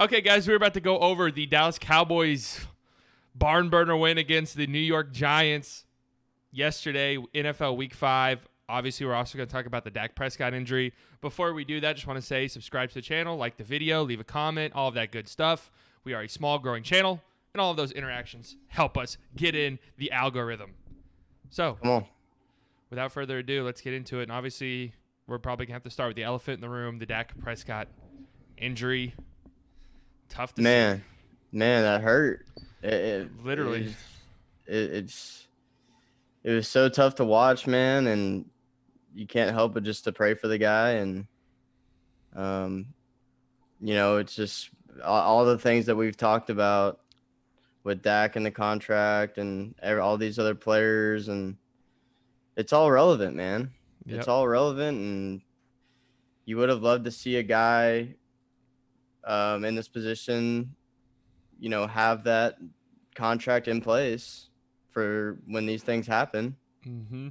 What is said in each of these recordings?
Okay, guys, we're about to go over the Dallas Cowboys barn burner win against the New York Giants yesterday, NFL Week 5. Obviously, we're also going to talk about the Dak Prescott injury. Before we do that, just want to say subscribe to the channel, like the video, leave a comment, all of that good stuff. We are a small, growing channel, and all of those interactions help us get in the algorithm. So, Come on. without further ado, let's get into it. And obviously, we're probably going to have to start with the elephant in the room, the Dak Prescott injury. Tough to see. Man, that hurt. Literally. It was so tough to watch, man, and you can't help but just to pray for the guy. And it's just all the things that we've talked about with Dak and the contract and all these other players, and it's all relevant, man. Yep. It's all relevant, and you would have loved to see a guy in this position, have that contract in place for when these things happen. Mm-hmm.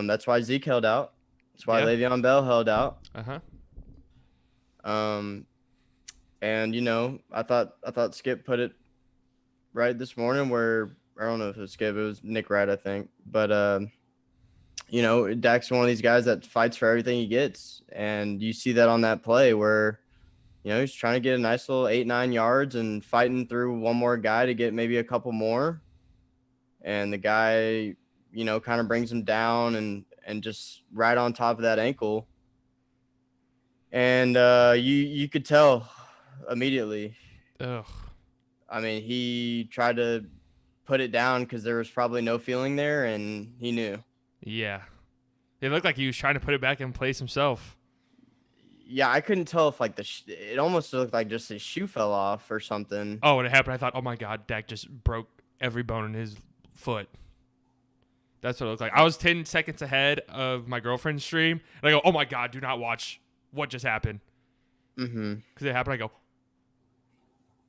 That's why Zeke held out. That's why Le'Veon Bell held out. Uh-huh. And I thought Skip put it right this morning where I don't know if it was Skip, it was Nick Wright, I think. But Dak's one of these guys that fights for everything he gets. And you see that on that play where he's trying to get a nice little 8-9 yards and fighting through one more guy to get maybe a couple more. And the guy, kind of brings him down and just right on top of that ankle. And you could tell immediately. Ugh. I mean, he tried to put it down because there was probably no feeling there, and he knew. Yeah. It looked like he was trying to put it back in place himself. Yeah, I couldn't tell if it almost looked like just his shoe fell off or something. Oh, when it happened, I thought, oh my God, Dak just broke every bone in his foot. That's what it looked like. I was 10 seconds ahead of my girlfriend's stream, and I go, oh my God, do not watch what just happened. Mm-hmm. Because it happened, I go,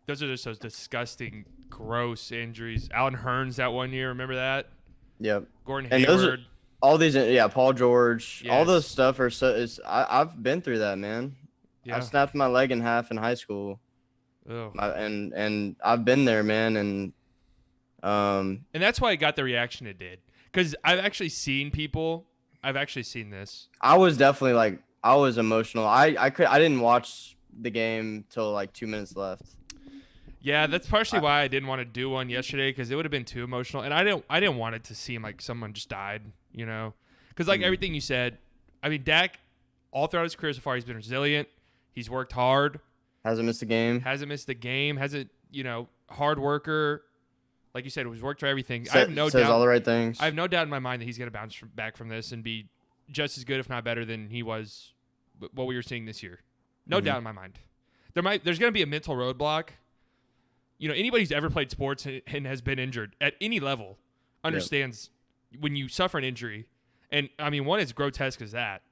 those are just those disgusting, gross injuries. Alan Hearns that one year, remember that? Yep. Gordon And Hayward. All these, Paul George, Yes. all those stuff are I've been through that, man. Yeah. I snapped my leg in half in high school. Ugh. And I've been there, man. And that's why it got the reaction it did. Because I've actually seen this. I was definitely I was emotional. I didn't watch the game till 2 minutes left. Yeah, that's partially why I didn't want to do one yesterday, because it would have been too emotional, and I didn't want it to seem like someone just died, because everything you said. I mean, Dak, all throughout his career so far, he's been resilient. He's worked hard. Hasn't missed a game. Hard worker. Like you said, he's worked for everything. Says all the right things. I have no doubt in my mind that he's going to bounce back from this and be just as good, if not better, than he was what we were seeing this year. No doubt in my mind. There's going to be a mental roadblock. Anybody who's ever played sports and has been injured at any level understands when you suffer an injury, and I mean, one as grotesque as that,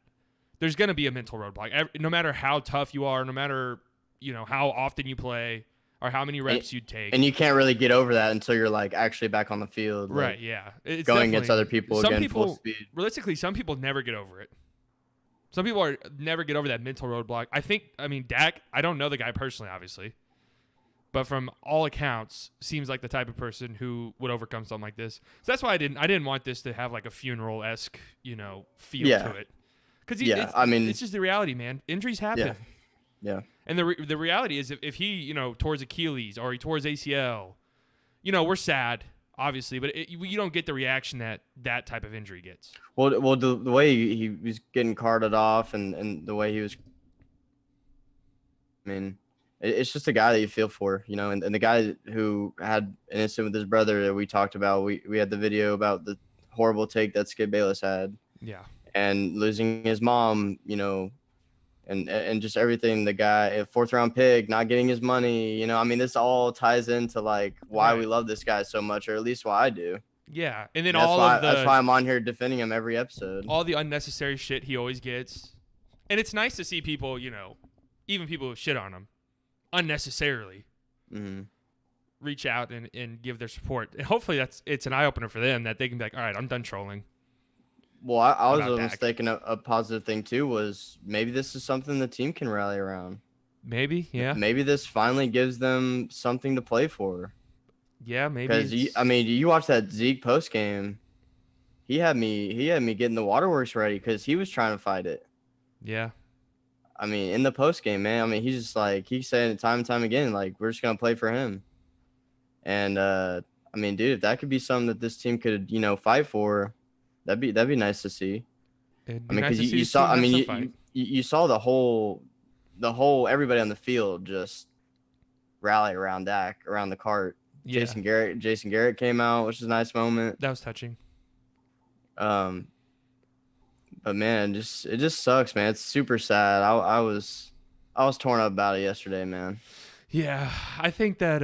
there's going to be a mental roadblock. No matter how tough you are, no matter how often you play or how many reps you take, and you can't really get over that until you're actually back on the field, right? Yeah, it's going against other people again, full speed. Realistically, some people never get over it. Some people never get over that mental roadblock. Dak, I don't know the guy personally, obviously. But from all accounts, seems like the type of person who would overcome something like this. So that's why I didn't want this to have a funeral-esque, feel to it. Because it's just the reality, man. Injuries happen. Yeah. And the reality is, if he tore his Achilles or he tore his ACL, we're sad, obviously, but you don't get the reaction that type of injury gets. Well, the way he was getting carted off and the way he was, it's just a guy that you feel for, and the guy who had an incident with his brother that we talked about, we had the video about the horrible take that Skip Bayless had. Yeah. And losing his mom, and just everything, the guy, a 4th-round pick, not getting his money, this all ties into why we love this guy so much, or at least why I do. Yeah. And then that's why I'm on here defending him every episode. All the unnecessary shit he always gets. And it's nice to see people, even people who shit on him unnecessarily reach out and give their support. And hopefully it's an eye-opener for them, that they can be like, all right, I'm done trolling. Well, I was almost thinking a positive thing too was maybe this is something the team can rally around. Maybe, yeah. Maybe this finally gives them something to play for. Yeah, maybe. Because you watch that Zeke post game. He had me getting the waterworks ready because he was trying to fight it. Yeah. I mean, in the post game, man. I mean, he's just like he's saying it time and time again, like we're just gonna play for him. And I mean, dude, if that could be something that this team could, fight for, that'd be nice to see. It'd I be mean, nice because to see you this team saw, I have mean, some fight. you saw the whole everybody on the field just rally around Dak, around the cart. Yeah. Jason Garrett came out, which is a nice moment. That was touching. But man, it just sucks, man. It's super sad. I was torn up about it yesterday, man. Yeah, I think that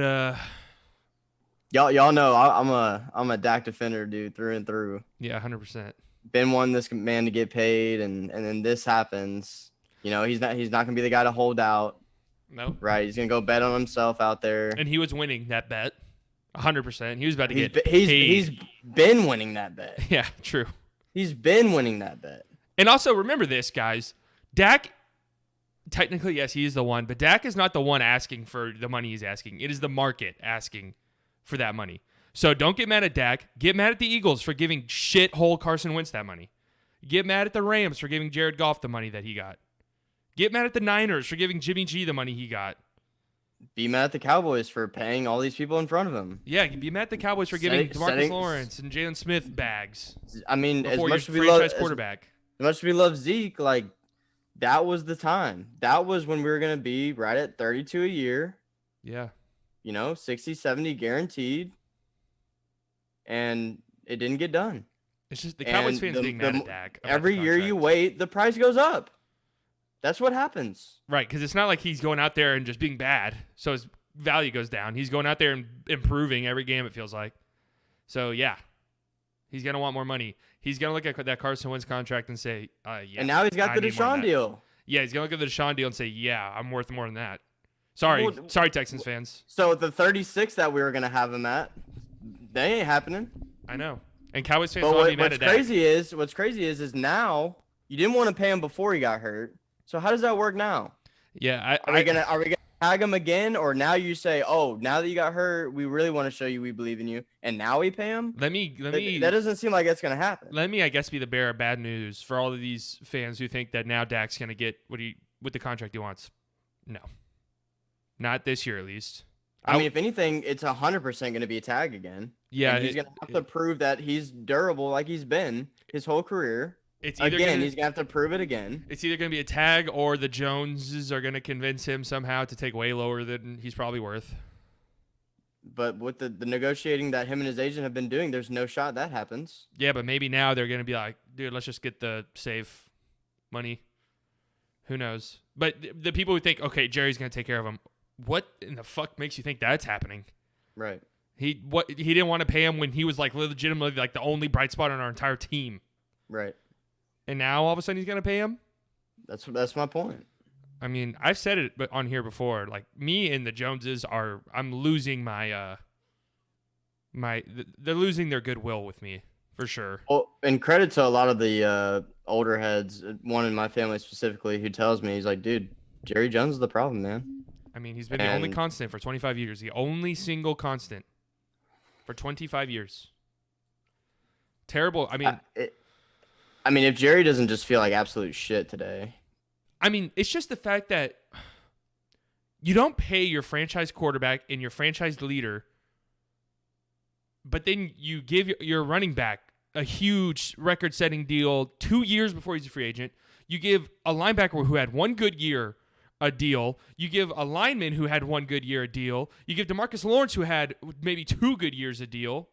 Y'all know I'm a Dak defender, dude, through and through. yeah, 100%. Been wanting this man to get paid, and then this happens. He's not gonna be the guy to hold out. No. Right, he's gonna go bet on himself out there. And he was winning that bet, 100%. He was about to get paid. He's been winning that bet. Yeah, true. He's been winning that bet. And also remember this, guys. Dak, technically, yes, he is the one, but Dak is not the one asking for the money he's asking. It is the market asking for that money. So don't get mad at Dak. Get mad at the Eagles for giving shithole Carson Wentz that money. Get mad at the Rams for giving Jared Goff the money that he got. Get mad at the Niners for giving Jimmy G the money he got. Be mad at the Cowboys for paying all these people in front of him. Yeah, be mad at the Cowboys for giving DeMarcus Lawrence and Jalen Smith bags. I mean, as before much your as franchise quarterback. As much as we love Zeke, like that was the time. That was when we were gonna be right at 32 a year. Yeah. 60, 70 guaranteed. And it didn't get done. It's just the Cowboys fans being mad at Dak. Every year you wait, the price goes up. That's what happens. Right, because it's not like he's going out there and just being bad, so his value goes down. He's going out there and improving every game, it feels like. So, yeah, he's going to want more money. He's going to look at that Carson Wentz contract and say, yeah. And now he's got the Deshaun deal. Yeah, he's going to look at the Deshaun deal and say, yeah, I'm worth more than that. Sorry, Texans fans. So the 36 that we were going to have him at, they ain't happening. I know. And Cowboys fans want to be mad at that. What's crazy is now you didn't want to pay him before he got hurt. So how does that work now? Yeah, are we gonna tag him again, or now you say, oh, now that you got hurt, we really want to show you we believe in you, and now we pay him? Let me. That doesn't seem like it's gonna happen. Let me, I guess, be the bearer of bad news for all of these fans who think that now Dak's gonna get with the contract he wants. No, not this year at least. I mean, if anything, it's 100% going to be a tag again. Yeah, and he's going to have to prove that he's durable like he's been his whole career. He's going to have to prove it again. It's either going to be a tag or the Joneses are going to convince him somehow to take way lower than he's probably worth. But with the negotiating that him and his agent have been doing, there's no shot that happens. Yeah, but maybe now they're going to be like, dude, let's just get the safe money. Who knows? But the people who think, okay, Jerry's going to take care of him. What in the fuck makes you think that's happening? Right. He didn't want to pay him when he was like legitimately like the only bright spot on our entire team. Right. And now all of a sudden he's gonna pay him? That's my point. I mean, I've said it on here before. Like me and the Joneses I'm losing my they're losing their goodwill with me for sure. Well, and credit to a lot of the older heads, one in my family specifically, who tells me, he's like, dude, Jerry Jones is the problem, man. I mean, he's been the only constant for 25 years. The only single constant for 25 years. Terrible. I mean, if Jerry doesn't just feel like absolute shit today. I mean, it's just the fact that you don't pay your franchise quarterback and your franchise leader, but then you give your running back a huge record-setting deal 2 years before he's a free agent. You give a linebacker who had one good year a deal. You give a lineman who had one good year a deal. You give DeMarcus Lawrence, who had maybe 2 good years, a deal.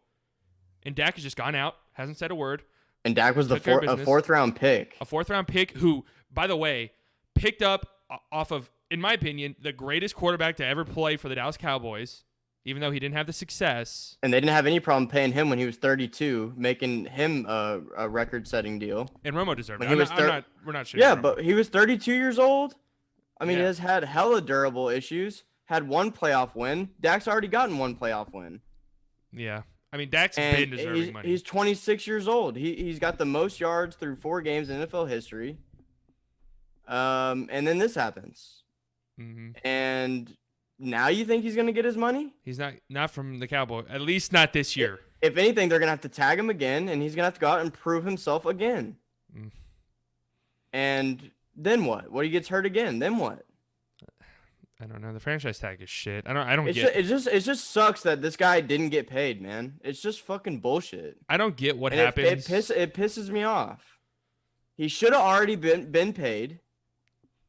And Dak has just gone out, hasn't said a word. And Dak was a fourth-round pick. A fourth-round pick who, by the way, picked up off of, in my opinion, the greatest quarterback to ever play for the Dallas Cowboys, even though he didn't have the success. And they didn't have any problem paying him when he was 32, making him a record-setting deal. And Romo deserved it. We're not shooting. Yeah, Romo. but he was 32 years old. I mean, yeah. He has had hella durable issues. Had one playoff win. Dak's already gotten one playoff win. Yeah. I mean, Dak's been deserving money. He's 26 years old. He's got the most yards through 4 games in NFL history. And then this happens. Mm-hmm. And now you think he's going to get his money? He's not from the Cowboys. At least not this year. If anything, they're going to have to tag him again, and he's going to have to go out and prove himself again. Mm. And then what? What, he gets hurt again? Then what? I don't know. The franchise tag is shit. I don't It just sucks that this guy didn't get paid, man. It's just fucking bullshit. I don't get what And happens. It pisses me off. He should have already been paid,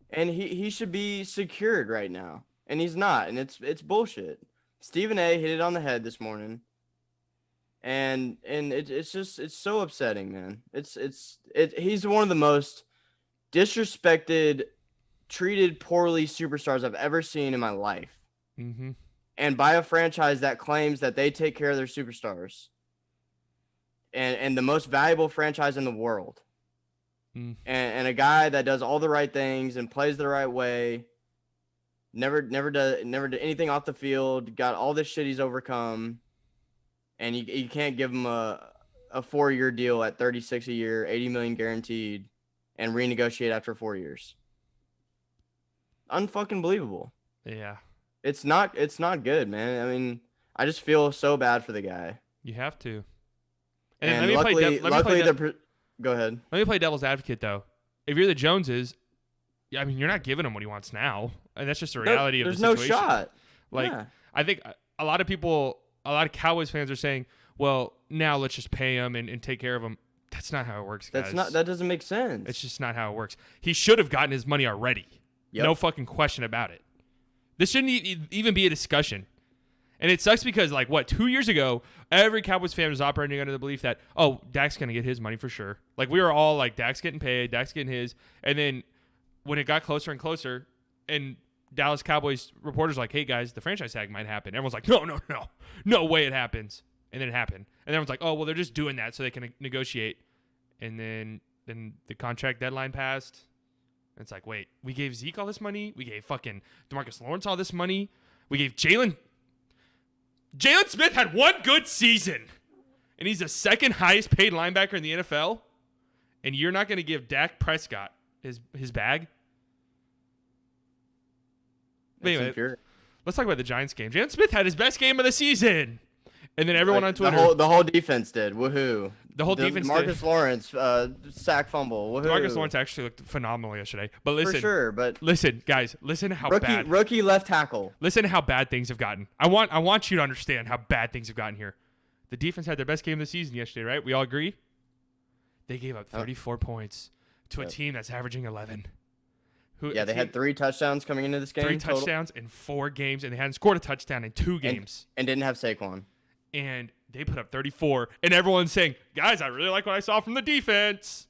and he should be secured right now, and he's not, and it's bullshit. Stephen A. hit it on the head this morning, and it's so upsetting, man. He's one of the most disrespected, treated poorly superstars I've ever seen in my life. Mm-hmm. And by a franchise that claims that they take care of their superstars, and the most valuable franchise in the world. And a guy that does all the right things and plays the right way, never did anything off the field, got all this shit he's overcome, and you can't give him a 4-year deal at $36 a year, $80 million guaranteed, and renegotiate after 4 years. Unfucking believable. Yeah. It's not good, man. I mean, I just feel so bad for the guy. You have to. And go ahead. Let me play devil's advocate, though. If you're the Joneses, I mean, you're not giving him what he wants now. And that's just the reality of the situation. There's no shot. I think a lot of Cowboys fans are saying, well, now let's just pay him and take care of him. That's not how it works, guys. That doesn't make sense. It's just not how it works. He should have gotten his money already. Yep. No fucking question about it. This shouldn't even be a discussion. And it sucks because, 2 years ago, every Cowboys fan was operating under the belief that, oh, Dak's going to get his money for sure. We were all like, Dak's getting paid, Dak's getting his. And then when it got closer and closer, and Dallas Cowboys reporters were like, hey, guys, the franchise tag might happen. Everyone's like, no way it happens. And then it happened. And everyone's like, oh, well, they're just doing that so they can negotiate. And then the contract deadline passed. And it's like, wait, we gave Zeke all this money? We gave fucking DeMarcus Lawrence all this money? We gave Jalen Smith had one good season, and he's the second highest paid linebacker in the NFL, and you're not going to give Dak Prescott his bag? Anyway, let's talk about the Giants game. Jalen Smith had his best game of the season, and then everyone on Twitter. The whole defense did. Woohoo. The whole defense did. Marcus Lawrence, sack fumble. Woohoo. Marcus Lawrence actually looked phenomenal yesterday. But listen. For sure, but listen, guys, listen how bad. Rookie left tackle. Listen to how bad things have gotten. I want you to understand how bad things have gotten here. The defense had their best game of the season yesterday, right? We all agree? They gave up 34 points to a team that's averaging 11. They had 3 touchdowns coming into this game. 3 touchdowns in 4 games, and they hadn't scored a touchdown in 2 games. And didn't have Saquon. And they put up 34, and everyone's saying, guys, I really like what I saw from the defense.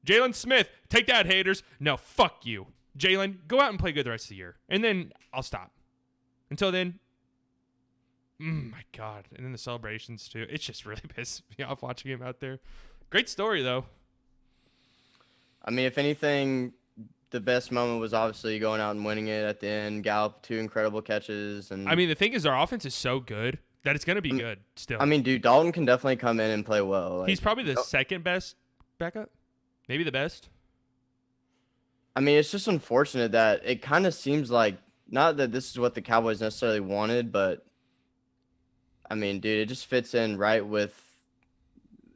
Jalen Smith, take that, haters. No, fuck you. Jalen, go out and play good the rest of the year, and then I'll stop. Until then, my God. And then the celebrations, too. It's just really pissed me off watching him out there. Great story, though. I mean, if anything, the best moment was obviously going out and winning it at the end. Gallup, 2 incredible catches. And I mean, the thing is, our offense is so good that it's going to be good still. I mean, dude, Dalton can definitely come in and play well. He's probably the second best backup. Maybe the best. I mean, it's just unfortunate that it kind of seems like, not that this is what the Cowboys necessarily wanted, but I mean, dude, it just fits in right with,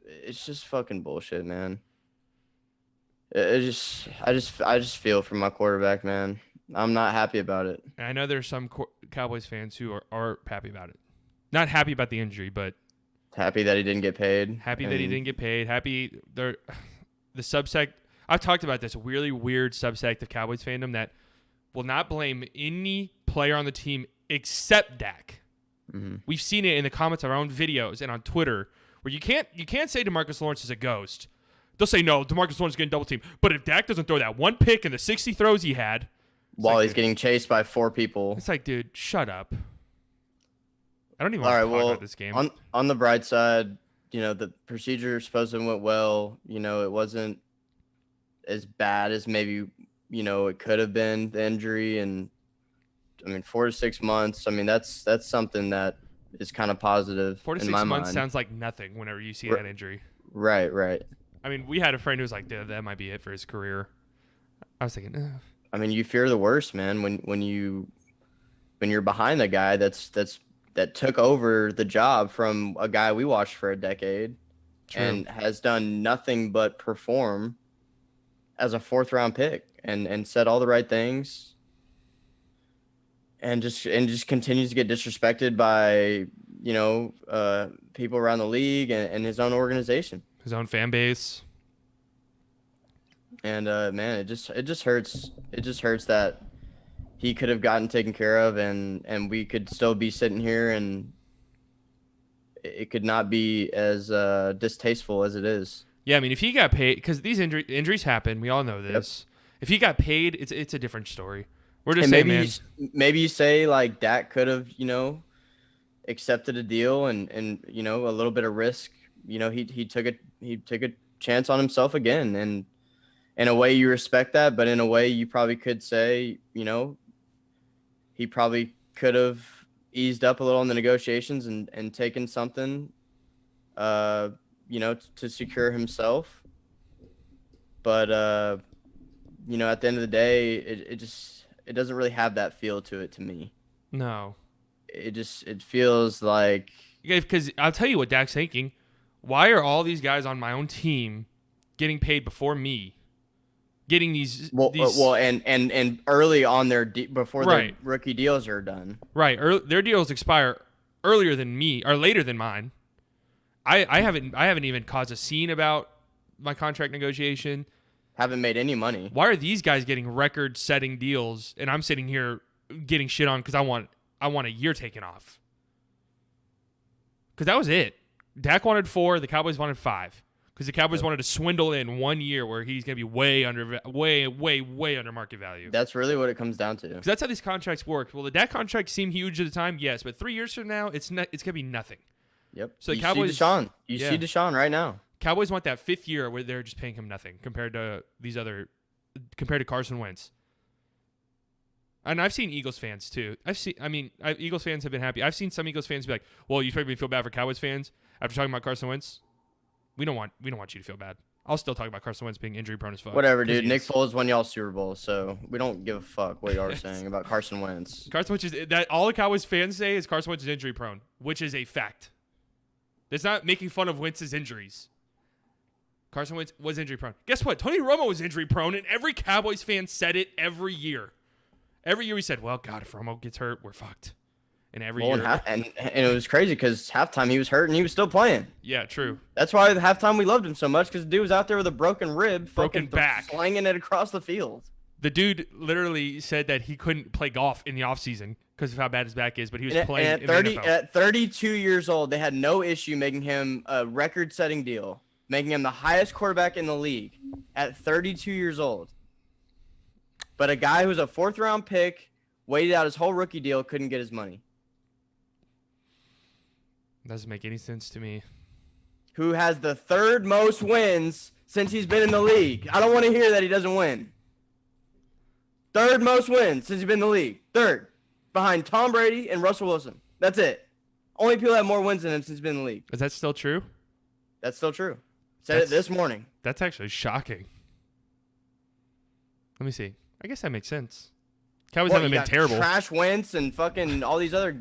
it's just fucking bullshit, man. I just feel for my quarterback, man. I'm not happy about it. And I know there's some Cowboys fans who are happy about it. Not happy about the injury, but happy that he didn't get paid. Happy that he didn't get paid. Happy the subsect. I've talked about this really weird subsect of Cowboys fandom that will not blame any player on the team except Dak. Mm-hmm. We've seen it in the comments of our own videos and on Twitter where you can't say DeMarcus Lawrence is a ghost. They'll say, no, DeMarcus Lawrence is getting double teamed. But if Dak doesn't throw that one pick in the 60 throws he had. While he's getting chased by 4 people. It's like, dude, shut up. I don't even want to talk about this game. On the bright side, the procedure supposedly went well. It wasn't as bad as maybe, it could have been, the injury. And, I mean, 4 to 6 months, I mean, that's something that is kind of positive 4 to 6 months sounds like nothing whenever you see that injury. Right. I mean, we had a friend who was like, dude, that might be it for his career. I was thinking, I mean, you fear the worst, man, when you're behind a guy that took over the job from a guy we watched for a decade True. and has done nothing but perform as a fourth round pick and said all the right things and just continues to get disrespected by people around the league and his own organization. His own fan base. And man, it just hurts. It just hurts that he could have gotten taken care of, and we could still be sitting here, and it could not be as distasteful as it is. Yeah, I mean, if he got paid, because these injuries happen, we all know this. Yep. If he got paid, it's a different story. We're just saying, man. Maybe you say like Dak could have, accepted a deal and a little bit of risk. He took a chance on himself again, and in a way you respect that, but in a way you probably could say, he probably could have eased up a little in the negotiations and taken something, to secure himself. But, at the end of the day, it doesn't really have that feel to it to me. No. It feels like. Yeah, because I'll tell you what Dak's thinking. Why are all these guys on my own team getting paid before me? Getting these and early on before their rookie deals are done. Right, their deals expire earlier than me or later than mine. I haven't even caused a scene about my contract negotiation. Haven't made any money. Why are these guys getting record-setting deals and I'm sitting here getting shit on because I want a year taken off? Because that was it. Dak wanted 4, the Cowboys wanted 5. Because the Cowboys wanted to swindle in 1 year where he's going to be way under market value. That's really what it comes down to. Because that's how these contracts work. Well, the Dak contract seemed huge at the time, yes, but 3 years from now, it's going to be nothing. Yep. So the Cowboys, see Deshaun. You see Deshaun right now. Cowboys want that 5th year where they're just paying him nothing compared to Carson Wentz. And I've seen Eagles fans too. Eagles fans have been happy. I've seen some Eagles fans be like, "Well, you make me feel bad for Cowboys fans after talking about Carson Wentz." We don't want you to feel bad. I'll still talk about Carson Wentz being injury prone as fuck. Whatever, dude. Nick Foles won y'all Super Bowl, so we don't give a fuck what y'all are saying about Carson Wentz. Carson Wentz is that all the Cowboys fans say is Carson Wentz is injury prone, which is a fact. It's not making fun of Wentz's injuries. Carson Wentz was injury prone. Guess what? Tony Romo was injury prone, and every Cowboys fan said it every year. Every year we said, "Well, God, if Romo gets hurt, we're fucked." And every year, and it was crazy because halftime he was hurt and he was still playing. Yeah, true. That's why at halftime we loved him so much because the dude was out there with a broken rib, broken back, slanging it across the field. The dude literally said that he couldn't play golf in the offseason because of how bad his back is, but he was playing. At 32 years old, they had no issue making him a record-setting deal, making him the highest quarterback in the league at 32 years old. But a guy who's a 4th-round pick, waited out his whole rookie deal, couldn't get his money. Doesn't make any sense to me. Who has the 3rd most wins since he's been in the league? I don't want to hear that he doesn't win. 3rd most wins since he's been in the league. 3rd. Behind Tom Brady and Russell Wilson. That's it. Only people have more wins than him since he's been in the league. Is that still true? That's still true. Said it this morning. That's actually shocking. Let me see. I guess that makes sense. Cowboys haven't been terrible. Trash Wentz and fucking all these other,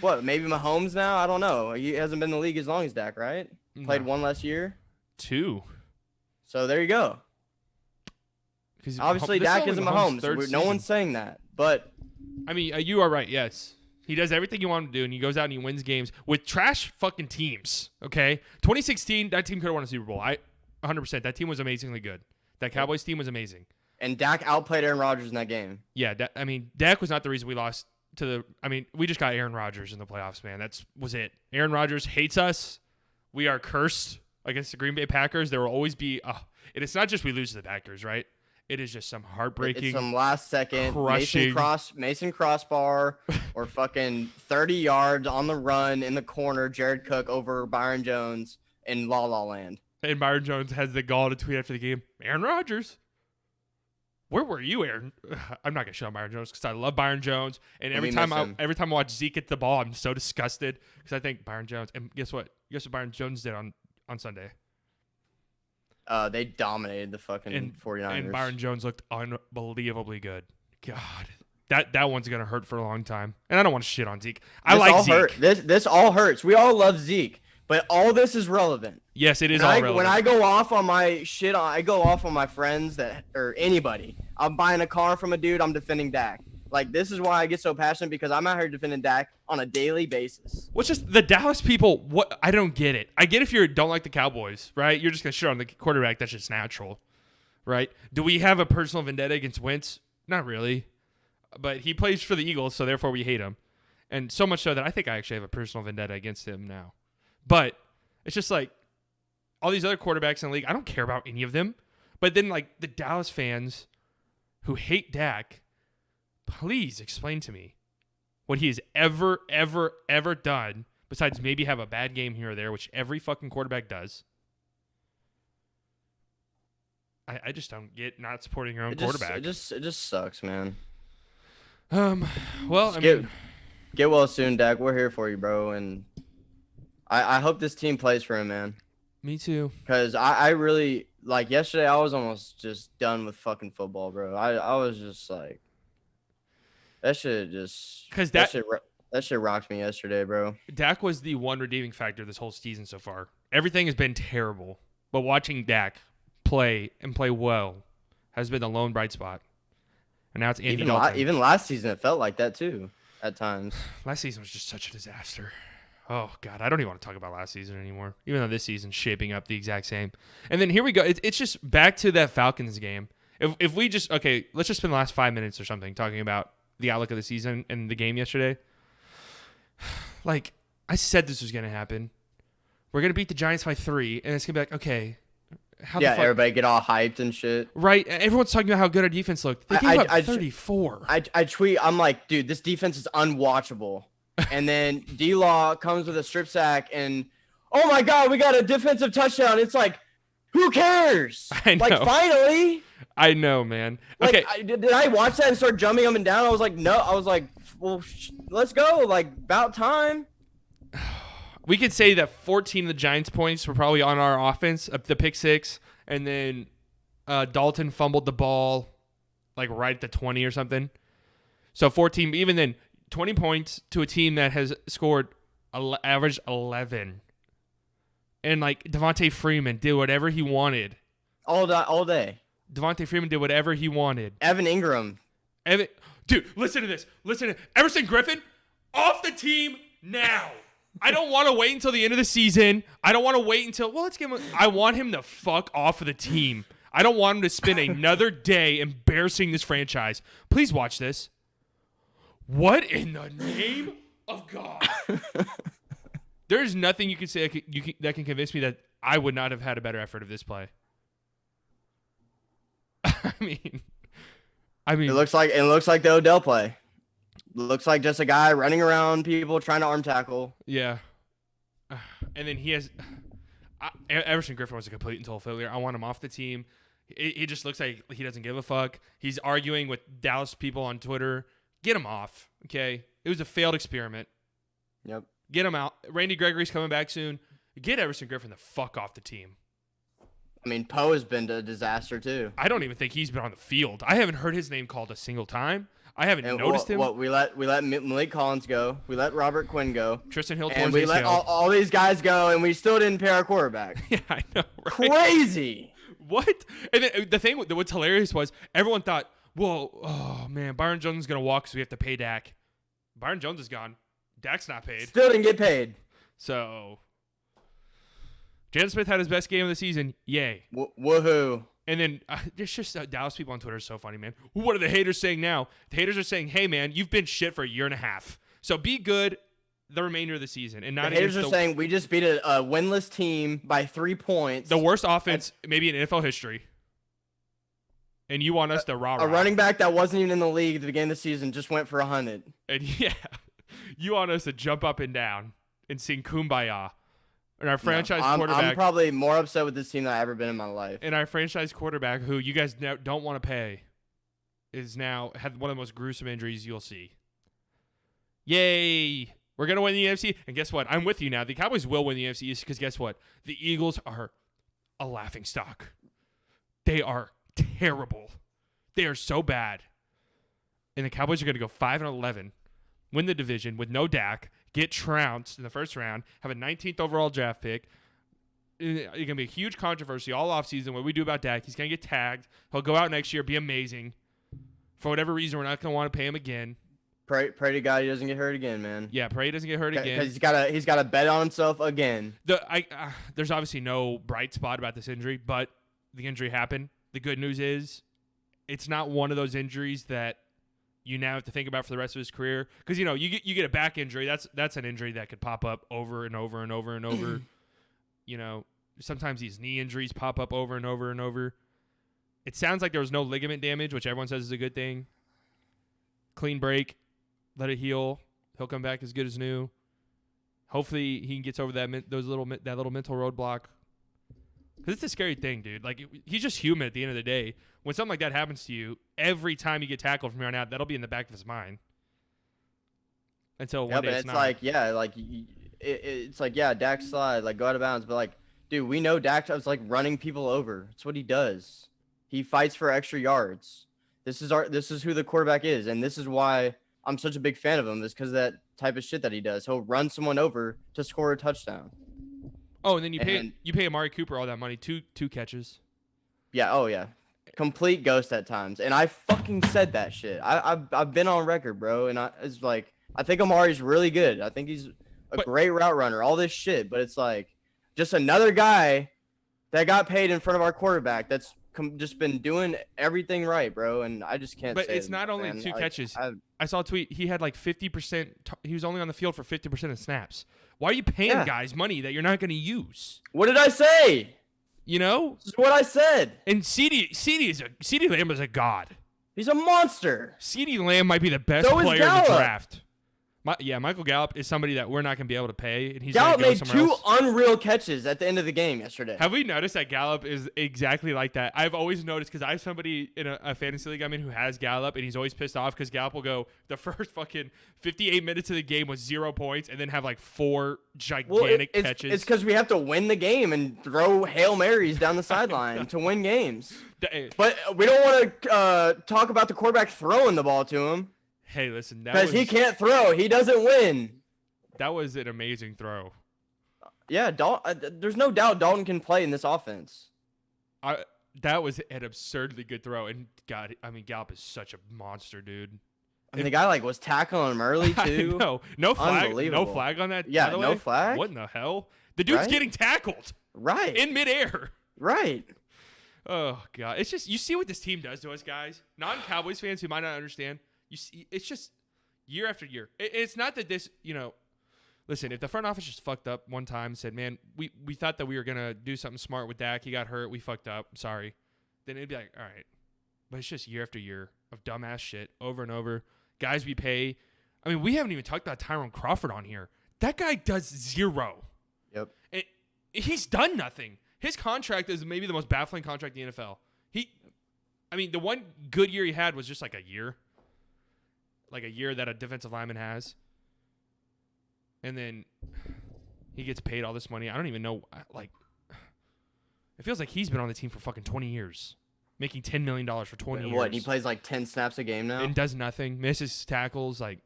what, maybe Mahomes now? I don't know. He hasn't been in the league as long as Dak, right? No. Played 1 less year? 2. So there you go. Obviously, Dak isn't Mahomes. No one's saying that. But I mean, you are right, yes. He does everything you want him to do, and he goes out and he wins games with trash fucking teams, okay? 2016, that team could have won a Super Bowl. 100%. That team was amazingly good. That Cowboys team was amazing. And Dak outplayed Aaron Rodgers in that game. Yeah, Dak was not the reason we lost to the – we just got Aaron Rodgers in the playoffs, man. That was it. Aaron Rodgers hates us. We are cursed against the Green Bay Packers. There will always be and it's not just we lose to the Packers, right? It is just some heartbreaking, it's some last second crushing, Mason crossbar or fucking 30 yards on the run in the corner. Jared Cook over Byron Jones in La La Land. And Byron Jones has the gall to tweet after the game, Aaron Rodgers. Where were you, Aaron? I'm not gonna shut on Byron Jones because I love Byron Jones, and every time I watch Zeke get the ball, I'm so disgusted because I think Byron Jones. And guess what? Guess what Byron Jones did on Sunday? They dominated the fucking 49ers. And Byron Jones looked unbelievably good. God, that one's gonna hurt for a long time. And I don't want to shit on Zeke. I like Zeke. This all hurts. We all love Zeke, but all this is relevant. Yes, it is all relevant. When I go off on my shit, I go off on my friends or anybody. I'm buying a car from a dude. I'm defending Dak. Like, this is why I get so passionate, because I'm out here defending Dak on a daily basis. What's just the Dallas people? What I don't get it. I get if you don't like the Cowboys, right? You're just gonna shit on the quarterback. That's just natural, right? Do we have a personal vendetta against Wentz? Not really, but he plays for the Eagles, so therefore we hate him, and so much so that I think I actually have a personal vendetta against him now. But it's just like all these other quarterbacks in the league. I don't care about any of them. But then like the Dallas fans who hate Dak. Please explain to me what he has ever done besides maybe have a bad game here or there, which every fucking quarterback does. I just don't get not supporting your own quarterback. It just sucks, man. Well, get well soon, Dak. We're here for you, bro, and I hope this team plays for him, man. Me too. Because I really, like, yesterday I was almost just done with fucking football, bro. I was just like, that shit just, that shit rocked me yesterday, bro. Dak was the one redeeming factor this whole season so far. Everything has been terrible, but watching Dak play and play well has been the lone bright spot. And now it's Andy Dalton. Even last season, it felt like that too at times. Last season was just such a disaster. Oh, God, I don't even want to talk about last season anymore, even though this season's shaping up the exact same. And then here we go. It's just back to that Falcons game. If we just, okay, let's just spend the last 5 minutes or something talking about the outlook of the season and the game yesterday. Like, I said this was going to happen. We're going to beat the Giants by 3, and it's going to be like, okay. Everybody get all hyped and shit. Right. Everyone's talking about how good our defense looked. They gave up 34. I tweet, I'm like, dude, this defense is unwatchable. And then D-Law comes with a strip sack, and, oh, my God, we got a defensive touchdown. It's like, who cares? I know. Like, finally. I know, man. Like, okay. Did I watch that and start jumping up and down? I was like, no. I was like, well, let's go. Like, about time. We could say that 14 of the Giants' points were probably on our offense, the pick 6, and then Dalton fumbled the ball like right at the 20 or something. So 14, even then, 20 points to a team that has scored average 11. And like Devontae Freeman did whatever he wanted. All day. Devontae Freeman did whatever he wanted. Evan Ingram. Dude, listen to this. Everson Griffin, off the team now. I don't want to wait until the end of the season. I don't want to wait until, let's give him, I want him to fuck off of the team. I don't want him to spend another day embarrassing this franchise. Please watch this. What in the name of God? There's nothing you can say that can convince me that I would not have had a better effort of this play. I mean, it looks like the Odell play. Looks like just a guy running around people trying to arm tackle. Yeah, and then he has Everson Griffin was a complete and total failure. I want him off the team. It just looks like he doesn't give a fuck. He's arguing with Dallas people on Twitter. Get him off, okay? It was a failed experiment. Yep. Get him out. Randy Gregory's coming back soon. Get Everson Griffin the fuck off the team. I mean, Poe has been a disaster too. I don't even think he's been on the field. I haven't heard his name called a single time. I haven't noticed him. We let Malik Collins go. We let Robert Quinn go. Tristan Hill and we let all these guys go, and we still didn't pay our quarterback. Yeah, I know. Right? Crazy. What? And then the thing, what's hilarious was everyone thought, "Whoa, oh man, Byron Jones is gonna walk, so we have to pay Dak." Byron Jones is gone. Dak's not paid. Still didn't get paid. So, Jalen Smith had his best game of the season. Yay. Woohoo. And then there's just Dallas people on Twitter are so funny, man. What are the haters saying now? The haters are saying, hey, man, you've been shit for a year and a half. So be good the remainder of the season. And not the haters are saying we just beat a winless team by 3 points. The worst offense maybe in NFL history. And you want us to rah-rah. A running back that wasn't even in the league at the beginning of the season just went for 100. And yeah, you want us to jump up and down and sing Kumbaya. And our franchise quarterback. I'm probably more upset with this team than I've ever been in my life. And our franchise quarterback, who you guys don't want to pay, is now had one of the most gruesome injuries you'll see. Yay! We're going to win the NFC. And guess what? I'm with you now. The Cowboys will win the NFC East because guess what? The Eagles are a laughing stock. They are terrible. They are so bad. And the Cowboys are going to go 5-11, win the division with no Dak, get trounced in the first round, have a 19th overall draft pick. It's going to be a huge controversy all offseason. What we do about Dak, he's going to get tagged. He'll go out next year, be amazing. For whatever reason, we're not going to want to pay him again. Pray to God he doesn't get hurt again, man. Yeah, pray he doesn't get hurt again. Because he's got to bet on himself again. There's obviously no bright spot about this injury, but the injury happened. The good news is it's not one of those injuries that you now have to think about for the rest of his career. Because, you get a back injury. That's an injury that could pop up over and over and over and over. Sometimes these knee injuries pop up over and over and over. It sounds like there was no ligament damage, which everyone says is a good thing. Clean break. Let it heal. He'll come back as good as new. Hopefully he gets over that little mental roadblock. Because it's a scary thing, dude. Like, he's just human at the end of the day. When something like that happens to you, every time you get tackled from here on out, that'll be in the back of his mind. Until one day it's not. It's like, Dak slide, like, go out of bounds. But, like, dude, we know Dak does, like, running people over. It's what he does. He fights for extra yards. This is who the quarterback is. And this is why I'm such a big fan of him, is because of that type of shit that he does. He'll run someone over to score a touchdown. Oh, and then you pay Amari Cooper all that money, two catches. Yeah, oh yeah. Complete ghost at times. And I fucking said that shit. I've been on record, bro, and it's like, I think Amari's really good. I think he's a great route runner, all this shit, but it's like just another guy that got paid in front of our quarterback that's just been doing everything right, bro, and I just can't say But it's not only two catches. I saw a tweet. He had like 50%. He was only on the field for 50% of snaps. Why are you paying guys money that you're not going to use? What did I say? This is what I said. And CeeDee Lamb is a god. He's a monster. CeeDee Lamb might be the best player in the draft. Michael Gallup is somebody that we're not going to be able to pay, and he's Gallup made two unreal catches at the end of the game yesterday. Have we noticed that Gallup is exactly like that? I've always noticed because I have somebody in a fantasy league I'm in who has Gallup, and he's always pissed off because Gallup will go the first fucking 58 minutes of the game with 0 points and then have like 4 gigantic catches. It's because we have to win the game and throw Hail Marys down the sideline to win games. But we don't want to talk about the quarterback throwing the ball to him. Hey, listen, because he can't throw, he doesn't win. That was an amazing throw. Yeah, there's no doubt Dalton can play in this offense. That was an absurdly good throw, and God, I mean, Gallup is such a monster, dude. And the guy was tackling him early too. No flag on that. Yeah, no flag. What in the hell? The dude's getting tackled. Right. In midair. Right. Oh God, it's just you see what this team does to us, guys. Non-Cowboys fans who might not understand. You see, it's just year after year. It's not that this, listen, if the front office just fucked up one time and said, man, we thought that we were going to do something smart with Dak. He got hurt. We fucked up. Sorry. Then it'd be like, all right. But it's just year after year of dumbass shit over and over. Guys we pay. I mean, we haven't even talked about Tyrone Crawford on here. That guy does zero. Yep. He's done nothing. His contract is maybe the most baffling contract in the NFL. The one good year he had was just like a year. Like a year that a defensive lineman has. And then he gets paid all this money. I don't even know. It feels like he's been on the team for fucking 20 years. Making $10 million for 20 years. What, he plays like 10 snaps a game now? And does nothing. Misses tackles. Like,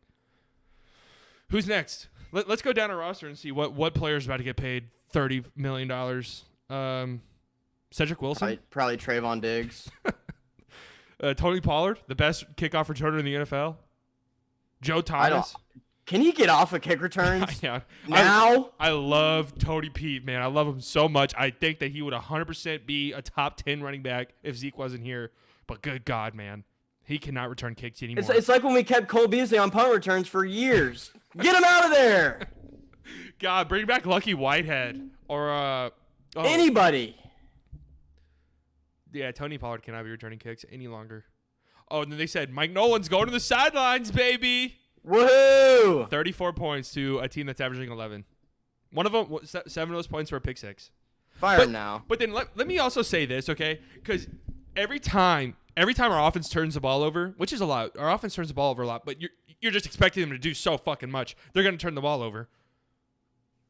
who's next? Let's go down a roster and see what player is about to get paid $30 million. Cedric Wilson? Probably Trayvon Diggs. Tony Pollard, the best kickoff returner in the NFL. Joe Thomas. Can he get off of kick returns? Yeah. Now? I love Tony Pete, man. I love him so much. I think that he would 100% be a top 10 running back if Zeke wasn't here. But good God, man. He cannot return kicks anymore. It's like when we kept Cole Beasley on punt returns for years. Get him out of there. God, bring back Lucky Whitehead. Or anybody. Yeah, Tony Pollard cannot be returning kicks any longer. Oh, and then they said, Mike Nolan's going to the sidelines, baby. Woohoo! 34 points to a team that's averaging 11. One of them, 7 of those points were a pick six. Fire him now. But then let me also say this, okay? Because every time our offense turns the ball over, which is a lot, our offense turns the ball over a lot, but you're just expecting them to do so fucking much. They're going to turn the ball over.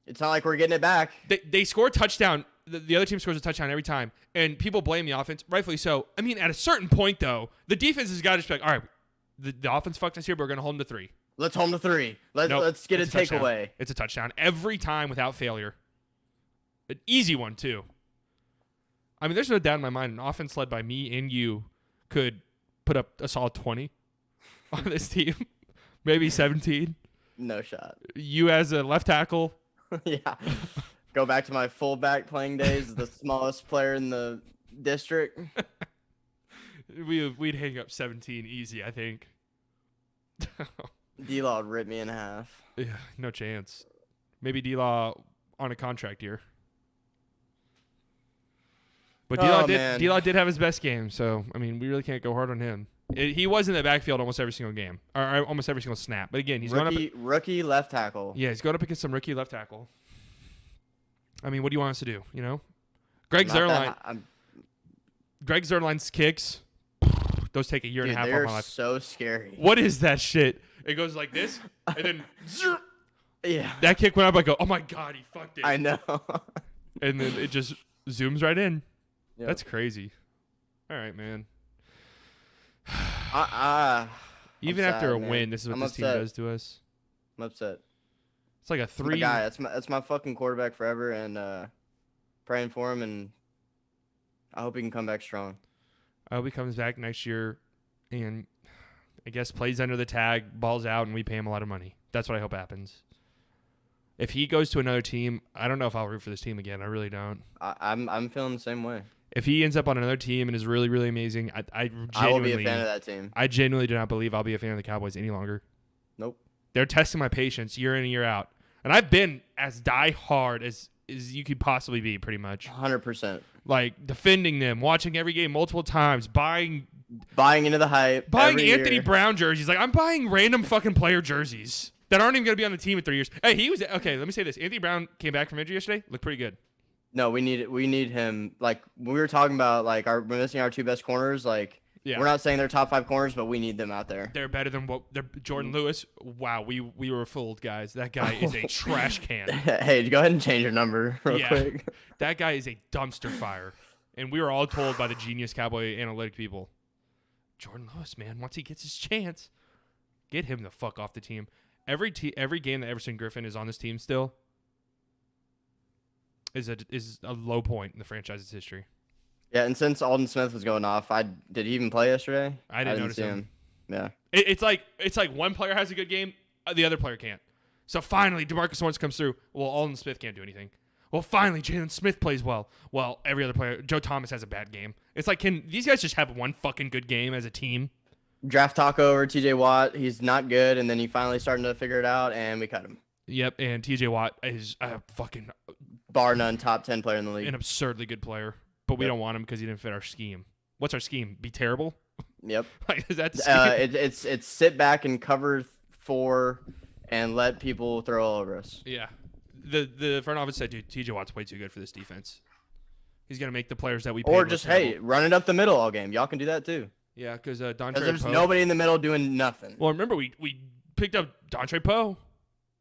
It's not like we're getting it back. They score a touchdown the other team scores a touchdown every time, and people blame the offense, rightfully so. I mean, at a certain point, though, the defense has got to just be like, all right, the offense fucked us here, but we're going to hold them to 3. Let's hold them to 3. Let's get a takeaway. It's a touchdown every time without failure. An easy one, too. I mean, there's no doubt in my mind an offense led by me and you could put up a solid 20 on this team. Maybe 17. No shot. You as a left tackle. Yeah. Go back to my fullback playing days, the smallest player in the district. We'd hang up 17 easy, I think. D-Law would rip me in half. Yeah, no chance. Maybe D-Law on a contract year. But D-Law did have his best game, so, I mean, we really can't go hard on him. He was in the backfield almost every single game, or almost every single snap. But again, he's rookie left tackle. Yeah, he's going up against some rookie left tackle. I mean, what do you want us to do? You know, Greg Zerline's kicks, those take a year and a half off my life. So scary. What is that shit? It goes like this, and then yeah, that kick went up. I go, oh my god, he fucked it. I know. And then it just zooms right in. Yep. That's crazy. All right, man. Even after a win, this is what this team does to us. I'm upset. It's like a 3. That's my fucking quarterback forever, and praying for him, and I hope he can come back strong. I hope he comes back next year, and I guess plays under the tag, balls out, and we pay him a lot of money. That's what I hope happens. If he goes to another team, I don't know if I'll root for this team again. I really don't. I'm feeling the same way. If he ends up on another team and is really, really amazing, I will be a fan of that team. I genuinely do not believe I'll be a fan of the Cowboys any longer. Nope. They're testing my patience year in and year out. And I've been as die-hard as you could possibly be, pretty much. 100%. Like, defending them, watching every game multiple times, buying into the hype. Buying Anthony Brown jerseys. Like, I'm buying random fucking player jerseys that aren't even going to be on the team in 3 years. Hey, okay, let me say this. Anthony Brown came back from injury yesterday. Looked pretty good. No, we need him. Like, we were talking about, like, we're missing our 2 best corners. Like, yeah. We're not saying they're top 5 corners, but we need them out there. They're better than Jordan Lewis. Wow, we were fooled, guys. That guy is a trash can. Hey, go ahead and change your number real quick. That guy is a dumpster fire. And we were all told by the genius Cowboy analytic people, Jordan Lewis, man, once he gets his chance, get him the fuck off the team. Every game that Everson Griffin is on this team still is a low point in the franchise's history. Yeah, and since Alden Smith was going off, did he even play yesterday? I didn't notice him. Yeah. It's like one player has a good game, the other player can't. So finally, DeMarcus Lawrence comes through. Well, Alden Smith can't do anything. Well, finally, Jalen Smith plays well. Well, every other player, Joe Thomas has a bad game. It's like, can these guys just have one fucking good game as a team? Draft Taco over TJ Watt. He's not good, and then he finally starting to figure it out, and we cut him. Yep, and TJ Watt is a fucking bar none top 10 player in the league. An absurdly good player, but we don't want him because he didn't fit our scheme. What's our scheme? Be terrible? Yep. Like, is that the scheme? It's sit back and cover 4 and let people throw all over us. Yeah. The front office said, dude, TJ Watt's way too good for this defense. He's going to make the players that we pay. Or just, hey, run it up the middle all game. Y'all can do that too. Yeah, because there's nobody in the middle doing nothing. Well, remember, we picked up Dontre Poe.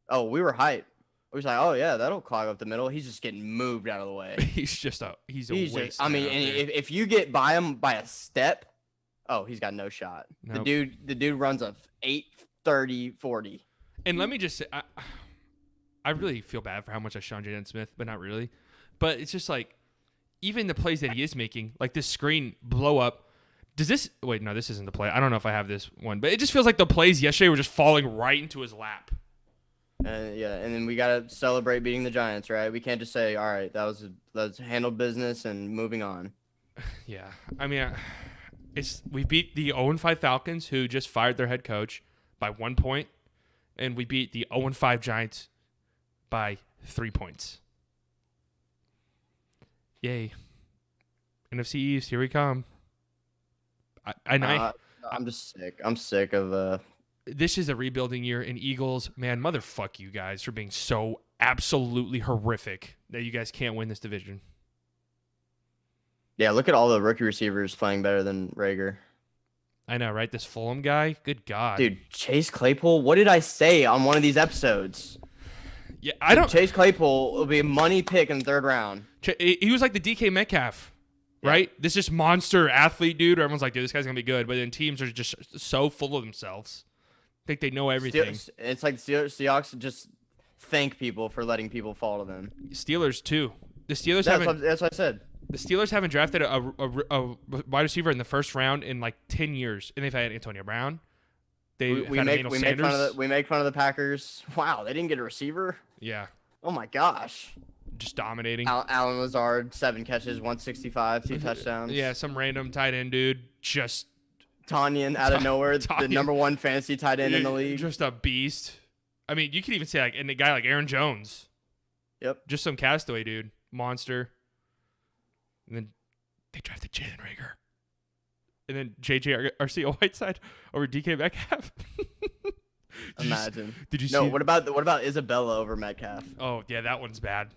Oh, we were hyped. We was like, oh, yeah, that'll clog up the middle. He's just getting moved out of the way. He's a waste. I mean, and if you get by him by a step, oh, he's got no shot. Nope. The dude runs a 8.30 40. And let me just say, I really feel bad for how much I shun Jaden Smith, but not really. But it's just like, even the plays that he is making, like this screen blow up. Wait, no, this isn't the play. I don't know if I have this one, but it just feels like the plays yesterday were just falling right into his lap. Yeah, and then we got to celebrate beating the Giants, right? We can't just say, all right, let's handle business and moving on. Yeah, I mean, we beat the 0-5 Falcons, who just fired their head coach, by 1 point, and we beat the 0-5 Giants by 3 points. Yay. NFC East, here we come. I'm just sick. I'm sick of This is a rebuilding year, and Eagles, man, motherfuck you guys for being so absolutely horrific that you guys can't win this division. Yeah, look at all the rookie receivers playing better than Rager. I know, right? This Fulham guy, good God. Dude, Chase Claypool, what did I say on one of these episodes? Yeah, Chase Claypool will be a money pick in the 3rd round. He was like the DK Metcalf, right? This just monster athlete dude. Where everyone's like, dude, this guy's gonna be good. But then teams are just so full of themselves. Think they know everything. It's like Seahawks just thank people for letting people fall to them. Steelers too. The Steelers That's what I said. The Steelers haven't drafted a wide receiver in the first round in like 10 years, and they've had Antonio Brown. We make fun of the Packers. Wow, they didn't get a receiver. Yeah. Oh my gosh. Just dominating. Allen Lazard, 7 catches, 165, 2 touchdowns. Yeah, some random tight end dude just. Tanyan out of nowhere, the number 1 fantasy tight end in the league. Just a beast. I mean, you could even say like, and a guy like Aaron Jones. Yep. Just some castaway dude, monster. And then they drafted Jalen Reagor. And then J.J. Arcega-Whiteside over DK Metcalf. Imagine. Did you see? No, what about Isabella over Metcalf? Oh, yeah, that one's bad.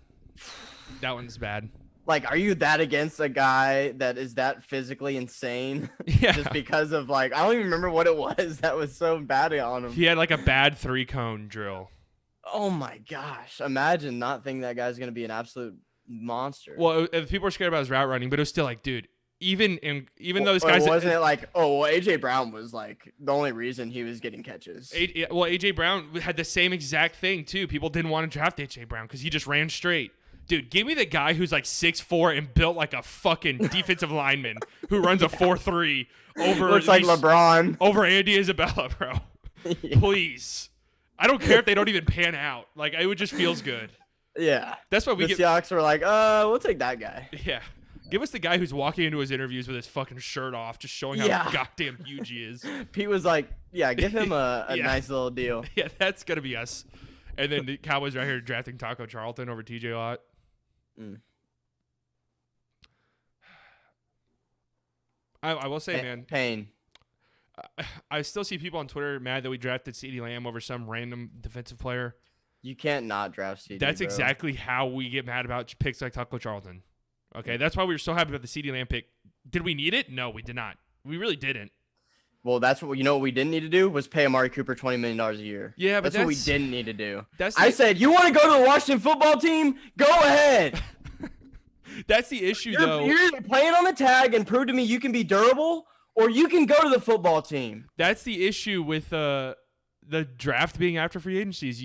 That one's bad. Like, are you that against a guy that is that physically insane? Yeah. Just because of, like, I don't even remember what it was that was so bad on him. He had, like, a bad 3-cone drill. Oh, my gosh. Imagine not thinking that guy's going to be an absolute monster. Well, people were scared about his route running, but it was still like, dude, even though this guy's... Wasn't it like, oh, well, A.J. Brown was, like, the only reason he was getting catches. A.J. Brown had the same exact thing, too. People didn't want to draft A.J. Brown because he just ran straight. Dude, give me the guy who's like 6'4" and built like a fucking defensive lineman who runs a 4.3 over. Looks like LeBron. Over Andy Isabella, bro. Yeah. Please. I don't care if they don't even pan out. Like, it would just feels good. Yeah. That's why the Seahawks were like, we'll take that guy. Yeah. Give us the guy who's walking into his interviews with his fucking shirt off, just showing how goddamn huge he is. Pete was like, yeah, give him a nice little deal. Yeah, that's going to be us. And then the Cowboys right here drafting Taco Charlton over TJ Watt. I will say, man. Pain. I still see people on Twitter mad that we drafted CeeDee Lamb over some random defensive player. You can't not draft CeeDee. That's exactly how we get mad about picks like Taco Charlton. Okay, that's why we were so happy about the CeeDee Lamb pick. Did we need it? No, we did not. We really didn't. Well, that's what what we didn't need to do was pay Amari Cooper $20 million a year. Yeah, but that's what we didn't need to do. I said, you want to go to the Washington football team? Go ahead. That's the issue, though. You're either playing on the tag and prove to me you can be durable, or you can go to the football team. That's the issue with the draft being after free agencies.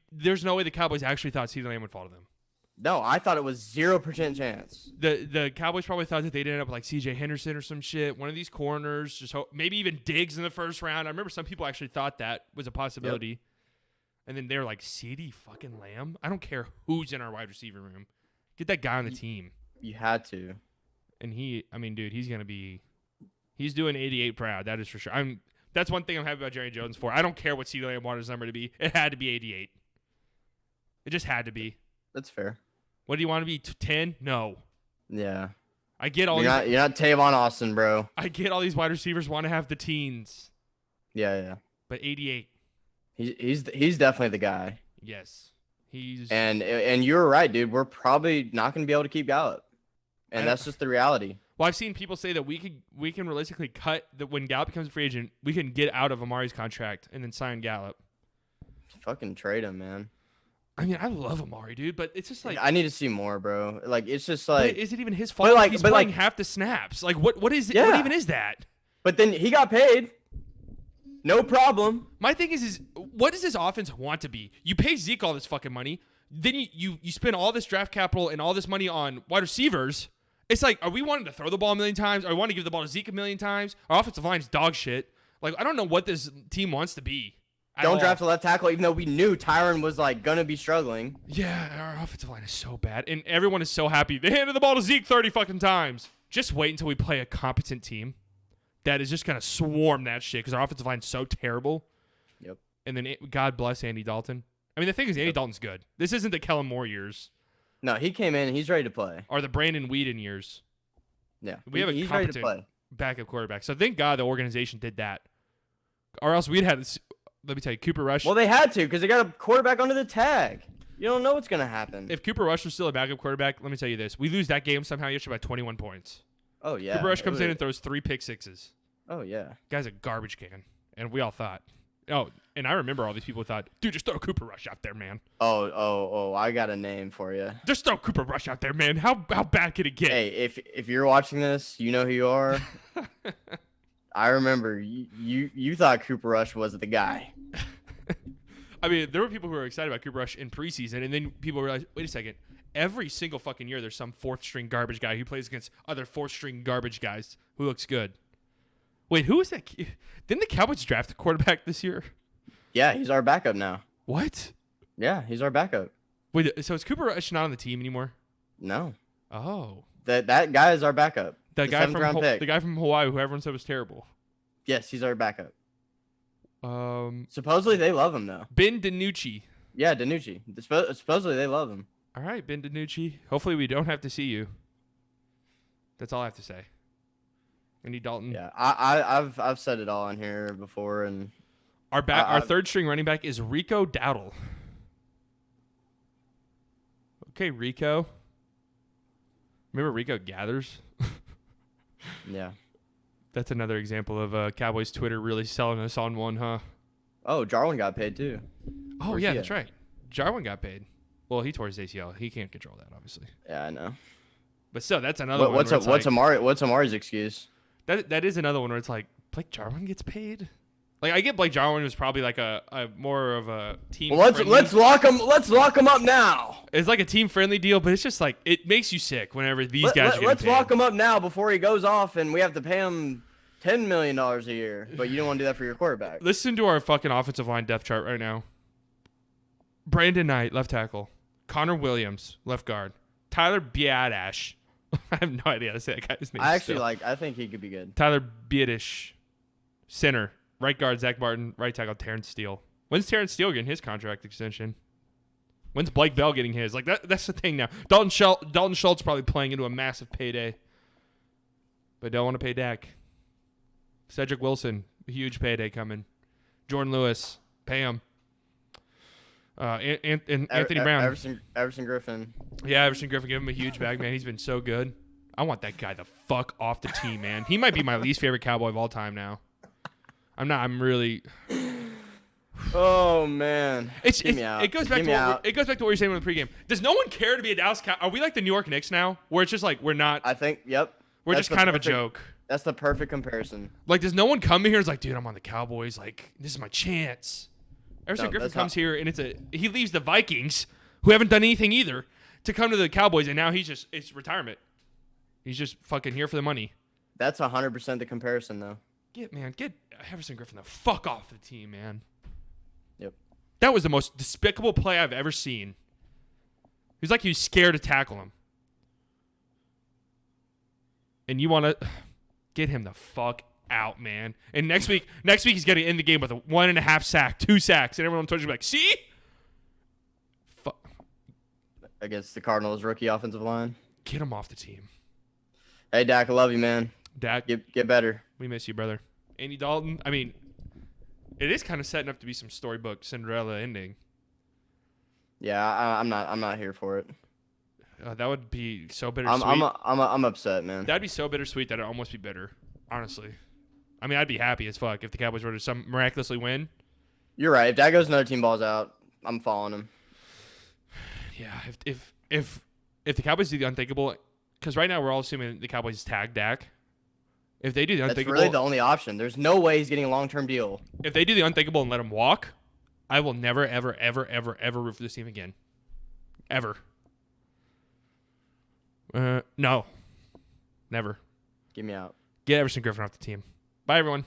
There's no way the Cowboys actually thought CeeDee Lamb would fall to them. No, I thought it was 0% chance. The Cowboys probably thought that they'd end up with like C.J. Henderson or some shit. One of these corners, maybe even Diggs in the first round. I remember some people actually thought that was a possibility. Yep. And then they're like, CeeDee fucking Lamb? I don't care who's in our wide receiver room. Get that guy on the team. You had to. And dude, he's doing 88 proud. That is for sure. That's one thing I'm happy about Jerry Jones for. I don't care what CeeDee Lamb wanted his number to be. It had to be 88. It just had to be. That's fair. What do you want to be? 10? No. Yeah. I get all you're not Tavon Austin, bro. I get all these wide receivers want to have the teens. Yeah. But 88. He's definitely the guy. Yes. And you're right, dude. We're probably not going to be able to keep Gallup. And that's just the reality. Well, I've seen people say that we can realistically cut that when Gallup becomes a free agent, we can get out of Amari's contract and then sign Gallup. Fucking trade him, man. I mean, I love Amari, dude, but it's just like I need to see more, bro. Like, it's just like, is it even his fault? Like, he's playing half the snaps. Like, what is it? Yeah. What even is that? But then he got paid. No problem. My thing is what does this offense want to be? You pay Zeke all this fucking money, then you spend all this draft capital and all this money on wide receivers. It's like, are we wanting to throw the ball a million times? Are we wanting to give the ball to Zeke a million times? Our offensive line is dog shit. Like, I don't know what this team wants to be. Don't draft a left tackle, even though we knew Tyron was like gonna be struggling. Yeah, our offensive line is so bad, and everyone is so happy. They handed the ball to Zeke 30 fucking times. Just wait until we play a competent team that is just gonna swarm that shit because our offensive line is so terrible. Yep. And then God bless Andy Dalton. I mean, the thing is, Andy Dalton's good. This isn't the Kellen Moore years. No, he came in and he's ready to play. Or the Brandon Whedon years. Yeah, we have a competent backup quarterback. So thank God the organization did that, or else we'd had. Let me tell you, Cooper Rush. Well, they had to because they got a quarterback under the tag. You don't know what's going to happen. If Cooper Rush was still a backup quarterback, let me tell you this. We lose that game somehow yesterday by 21 points. Oh, yeah. Cooper Rush comes in and throws 3 pick sixes. Oh, yeah. Guy's a garbage can. And we all thought. Oh, And I remember all these people thought, dude, just throw Cooper Rush out there, man. Oh, I got a name for you. Just throw Cooper Rush out there, man. How bad could it get? Hey, if you're watching this, you know who you are. I remember you thought Cooper Rush was the guy. I mean, there were people who were excited about Cooper Rush in preseason, and then people realized, wait a second, every single fucking year there's some fourth-string garbage guy who plays against other fourth-string garbage guys who looks good. Wait, who is that? Didn't the Cowboys draft a quarterback this year? Yeah, he's our backup now. What? Yeah, he's our backup. Wait, so is Cooper Rush not on the team anymore? No. Oh. That guy is our backup. The guy from Hawaii who everyone said was terrible. Yes, he's our backup. Supposedly they love him though. Ben DiNucci. Yeah, DiNucci. Supposedly they love him. All right, Ben DiNucci. Hopefully we don't have to see you. That's all I have to say. Andy Dalton. Yeah, I've said it all on here before, and our third string running back is Rico Dowdle. Okay, Rico. Remember Rico Gathers? Yeah. That's another example of Cowboys Twitter really selling us on one, huh? Oh, Jarwin got paid too. Oh, yeah, that's right. Jarwin got paid. Well, he tore his ACL. He can't control that, obviously. Yeah, I know. But still, that's another one. What's Amari's excuse? That is another one where it's like, Blake Jarwin gets paid? Like, I get Blake Jarwin was probably like a more of a team. Well, let's lock him up now. It's like a team friendly deal, but it's just like it makes you sick whenever these guys are let's paid. lock him up now before he goes off and we have to pay him $10 million a year. But you don't want to do that for your quarterback. Listen to our fucking offensive line depth chart right now. Brandon Knight, left tackle. Connor Williams, left guard. Tyler Biadasz. I have no idea how to say that guy's name. I think he could be good. Tyler Biadasz, center. Right guard, Zach Martin. Right tackle, Terrence Steele. When's Terrence Steele getting his contract extension? When's Blake Bell getting his? Like that's the thing now. Dalton Schultz probably playing into a massive payday. But don't want to pay Dak. Cedric Wilson, huge payday coming. Jordan Lewis, pay him. And Anthony Brown. Everson Griffin. Yeah, Everson Griffin, give him a huge bag, man. He's been so good. I want that guy the fuck off the team, man. He might be my least favorite Cowboy of all time now. I'm really. Oh man. It goes back to what you're saying in the pregame. Does no one care to be a Dallas Cowboys? Are we like the New York Knicks now, where it's just like we're not? I think. Yep. We're just kind of a joke. That's the perfect comparison. Like, does no one come here and is like, dude, I'm on the Cowboys. Like, this is my chance. Everson Griffin comes here and he leaves the Vikings, who haven't done anything either, to come to the Cowboys, and now it's retirement. He's just fucking here for the money. That's 100% the comparison, though. Get Everson Griffin the fuck off the team, man. Yep. That was the most despicable play I've ever seen. He was like he was scared to tackle him. And you want to get him the fuck out, man. And next week he's going to end the game with a 1.5 sack, 2 sacks, and everyone told you like, see? Against the Cardinals' rookie offensive line. Get him off the team. Hey, Dak, I love you, man. Dak, get better. We miss you, brother. Andy Dalton. I mean, it is kind of setting up to be some storybook Cinderella ending. Yeah, I'm not here for it. That would be so bittersweet. I'm upset, man. That'd be so bittersweet that it'd almost be bitter, honestly. I mean, I'd be happy as fuck if the Cowboys were to miraculously win. You're right. If Dak goes another team balls out, I'm following him. Yeah, if the Cowboys do the unthinkable, because right now we're all assuming the Cowboys tag Dak. If they do the unthinkable, that's really the only option. There's no way he's getting a long-term deal. If they do the unthinkable and let him walk, I will never, ever, ever, ever, ever root for this team again. Ever. No. Never. Get me out. Get Everson Griffin off the team. Bye, everyone.